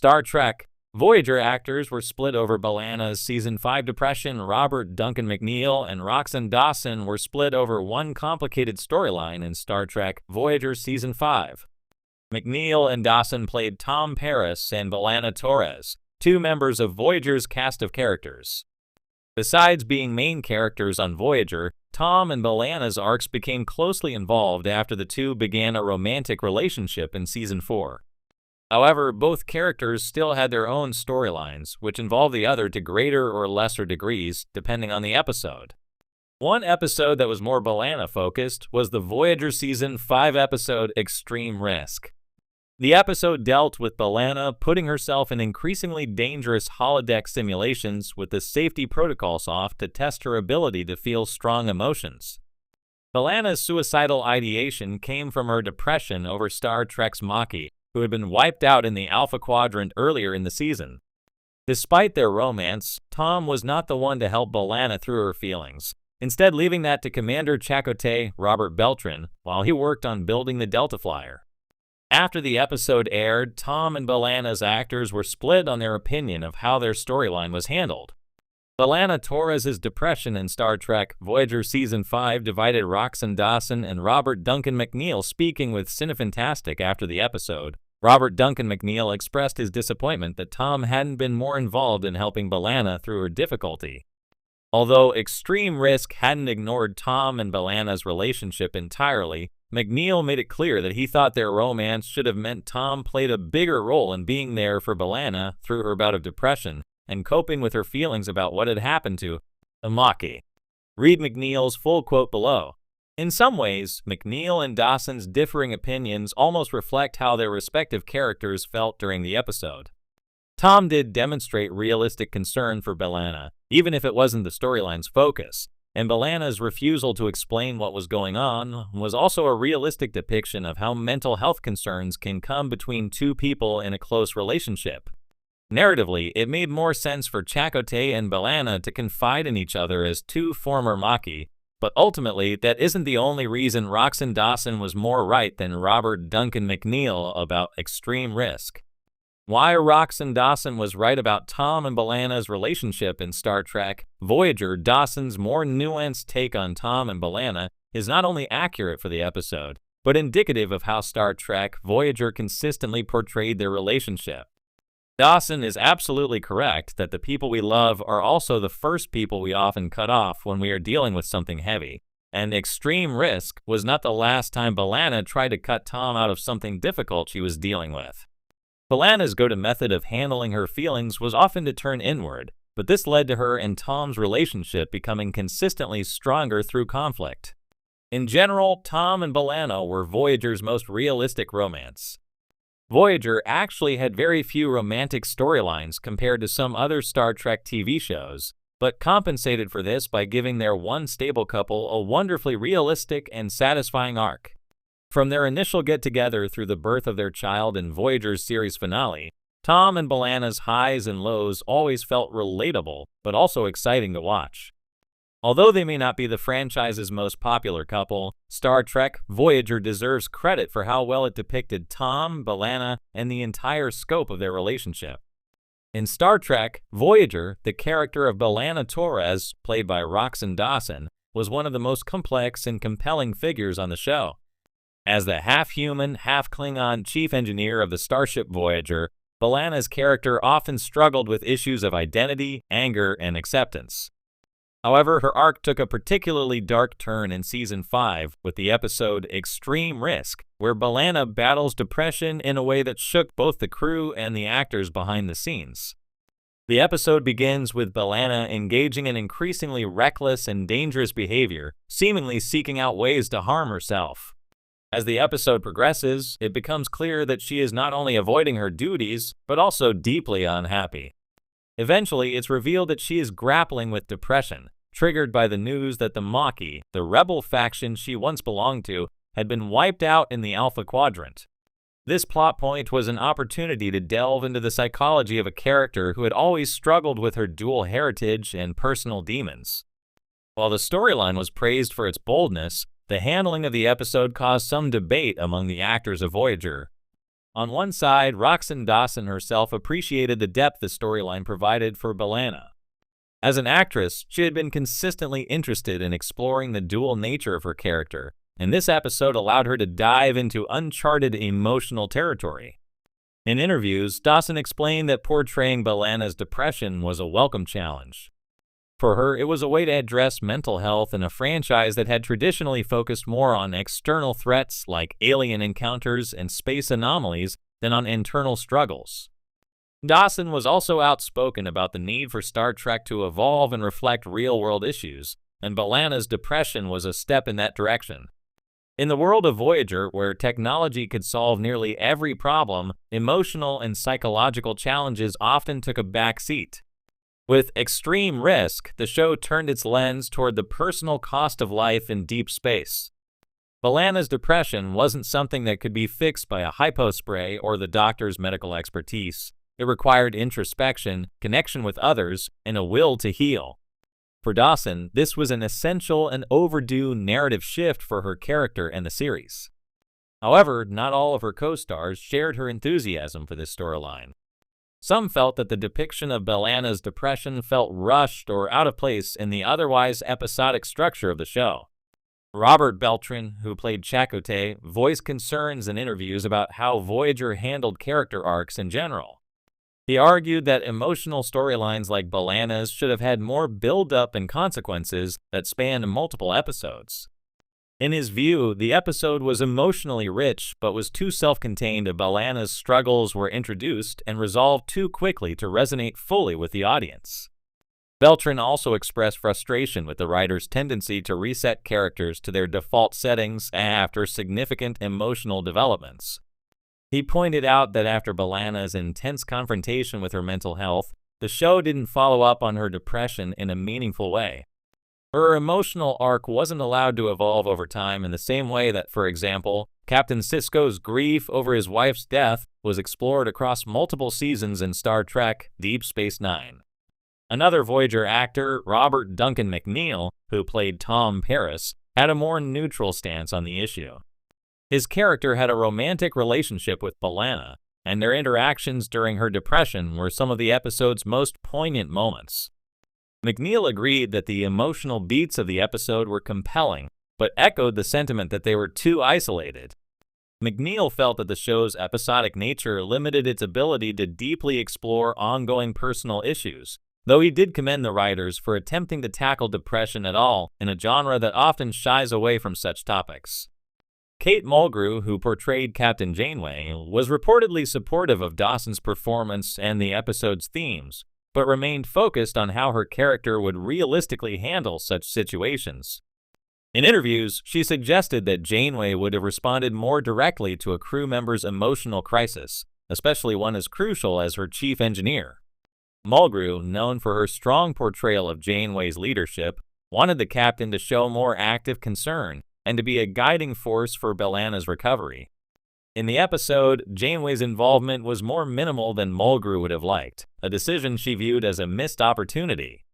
Star Trek Voyager actors were split over B'Elanna's Season 5 depression. Robert Duncan McNeil and Roxanne Dawson were split over one complicated storyline in Star Trek Voyager Season 5. McNeil and Dawson played Tom Paris and B'Elanna Torres, two members of Voyager's cast of characters. Besides being main characters on Voyager, Tom and B'Elanna's arcs became closely involved after the two began a romantic relationship in Season 4. However, both characters still had their own storylines, which involved the other to greater or lesser degrees, depending on the episode. One episode that was more B'Elanna-focused was the Voyager Season 5 episode Extreme Risk. The episode dealt with B'Elanna putting herself in increasingly dangerous holodeck simulations with the safety protocols off to test her ability to feel strong emotions. B'Elanna's suicidal ideation came from her depression over Star Trek's Maquis, who had been wiped out in the Alpha Quadrant earlier in the season. Despite their romance, Tom was not the one to help B'Elanna through her feelings, instead leaving that to Commander Chakotay, Robert Beltran, while he worked on building the Delta Flyer. After the episode aired, Tom and B'Elanna's actors were split on their opinion of how their storyline was handled. B'Elanna Torres' depression in Star Trek Voyager Season 5 divided Roxanne Dawson and Robert Duncan McNeil. Speaking with Cinefantastic after the episode, Robert Duncan McNeil expressed his disappointment that Tom hadn't been more involved in helping B'Elanna through her difficulty. Although Extreme Risk hadn't ignored Tom and B'Elanna's relationship entirely, McNeil made it clear that he thought their romance should have meant Tom played a bigger role in being there for B'Elanna through her bout of depression and coping with her feelings about what had happened to Maquis. Read McNeil's full quote below. In some ways, McNeil and Dawson's differing opinions almost reflect how their respective characters felt during the episode. Tom did demonstrate realistic concern for B'Elanna, even if it wasn't the storyline's focus, and B'Elanna's refusal to explain what was going on was also a realistic depiction of how mental health concerns can come between two people in a close relationship. Narratively, it made more sense for Chakotay and B'Elanna to confide in each other as two former Maquis, but ultimately, that isn't the only reason Roxanne Dawson was more right than Robert Duncan McNeil about Extreme Risk. Why Roxanne Dawson was right about Tom and B'Elanna's relationship in Star Trek Voyager. Dawson's more nuanced take on Tom and B'Elanna is not only accurate for the episode, but indicative of how Star Trek Voyager consistently portrayed their relationship. Dawson is absolutely correct that the people we love are also the first people we often cut off when we are dealing with something heavy, and Extreme Risk was not the last time B'Elanna tried to cut Tom out of something difficult she was dealing with. B'Elanna's go-to method of handling her feelings was often to turn inward, but this led to her and Tom's relationship becoming consistently stronger through conflict. In general, Tom and B'Elanna were Voyager's most realistic romance. Voyager actually had very few romantic storylines compared to some other Star Trek TV shows, but compensated for this by giving their one stable couple a wonderfully realistic and satisfying arc. From their initial get-together through the birth of their child in Voyager's series finale, Tom and B'Elanna's highs and lows always felt relatable, but also exciting to watch. Although they may not be the franchise's most popular couple, Star Trek Voyager deserves credit for how well it depicted Tom, B'Elanna, and the entire scope of their relationship. In Star Trek Voyager, the character of B'Elanna Torres, played by Roxanne Dawson, was one of the most complex and compelling figures on the show. As the half-human, half-Klingon chief engineer of the starship Voyager, B'Elanna's character often struggled with issues of identity, anger, and acceptance. However, her arc took a particularly dark turn in Season 5 with the episode Extreme Risk, where B'Elanna battles depression in a way that shook both the crew and the actors behind the scenes. The episode begins with B'Elanna engaging in increasingly reckless and dangerous behavior, seemingly seeking out ways to harm herself. As the episode progresses, it becomes clear that she is not only avoiding her duties, but also deeply unhappy. Eventually, it's revealed that she is grappling with depression, triggered by the news that the Maquis, the rebel faction she once belonged to, had been wiped out in the Alpha Quadrant. This plot point was an opportunity to delve into the psychology of a character who had always struggled with her dual heritage and personal demons. While the storyline was praised for its boldness, the handling of the episode caused some debate among the actors of Voyager. On one side, Roxanne Dawson herself appreciated the depth the storyline provided for B'Elanna. As an actress, she had been consistently interested in exploring the dual nature of her character, and this episode allowed her to dive into uncharted emotional territory. In interviews, Dawson explained that portraying B'Elanna's depression was a welcome challenge. For her, it was a way to address mental health in a franchise that had traditionally focused more on external threats like alien encounters and space anomalies than on internal struggles. Dawson was also outspoken about the need for Star Trek to evolve and reflect real-world issues, and B'Elanna's depression was a step in that direction. In the world of Voyager, where technology could solve nearly every problem, emotional and psychological challenges often took a back seat. With Extreme Risk, the show turned its lens toward the personal cost of life in deep space. B'Elanna's depression wasn't something that could be fixed by a hypospray or the doctor's medical expertise. It required introspection, connection with others, and a will to heal. For Dawson, this was an essential and overdue narrative shift for her character and the series. However, not all of her co-stars shared her enthusiasm for this storyline. Some felt that the depiction of B'Elanna's depression felt rushed or out of place in the otherwise episodic structure of the show. Robert Beltran, who played Chakotay, voiced concerns in interviews about how Voyager handled character arcs in general. He argued that emotional storylines like B'Elanna's should have had more build-up and consequences that spanned multiple episodes. In his view, the episode was emotionally rich but was too self-contained. B'Elanna's struggles were introduced and resolved too quickly to resonate fully with the audience. Beltran also expressed frustration with the writer's tendency to reset characters to their default settings after significant emotional developments. He pointed out that after B'Elanna's intense confrontation with her mental health, the show didn't follow up on her depression in a meaningful way. Her emotional arc wasn't allowed to evolve over time in the same way that, for example, Captain Sisko's grief over his wife's death was explored across multiple seasons in Star Trek Deep Space Nine. Another Voyager actor, Robert Duncan McNeil, who played Tom Paris, had a more neutral stance on the issue. His character had a romantic relationship with B'Elanna, and their interactions during her depression were some of the episode's most poignant moments. McNeil agreed that the emotional beats of the episode were compelling, but echoed the sentiment that they were too isolated. McNeil felt that the show's episodic nature limited its ability to deeply explore ongoing personal issues, though he did commend the writers for attempting to tackle depression at all in a genre that often shies away from such topics. Kate Mulgrew, who portrayed Captain Janeway, was reportedly supportive of Dawson's performance and the episode's themes, but remained focused on how her character would realistically handle such situations. In interviews, she suggested that Janeway would have responded more directly to a crew member's emotional crisis, especially one as crucial as her chief engineer. Mulgrew, known for her strong portrayal of Janeway's leadership, wanted the captain to show more active concern and to be a guiding force for B'Elanna's recovery. In the episode, Janeway's involvement was more minimal than Mulgrew would have liked, a decision she viewed as a missed opportunity.